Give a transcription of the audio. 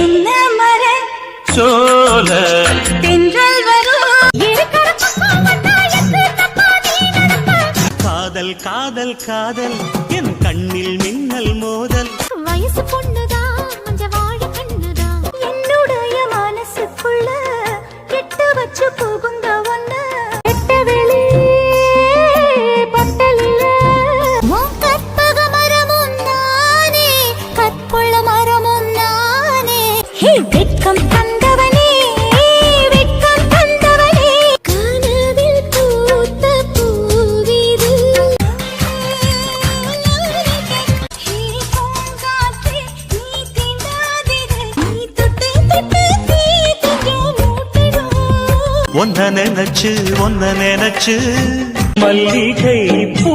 என்ன மர சோல தென்றல் வரும் காதல் காதல் காதல் என் கண்ணில் மின்னல் மோதல் வயசு பொண்ணுதான் மஞ்ச வாழ கண்ணுதான் என்னுடைய மனசுக்குள்ள கெட்டு வச்சு போகுந்த ஒண்ணு கெட்ட வெளி பட்டலில கற்பக மரமும் நானே கற்புள்ள மரமும் நானே வெட்கம் தந்தவனே வெட்கம் தந்தவனே கனவில் பூத்த பூவிது ஒன்ன நினைச்சு மல்லிகை பூ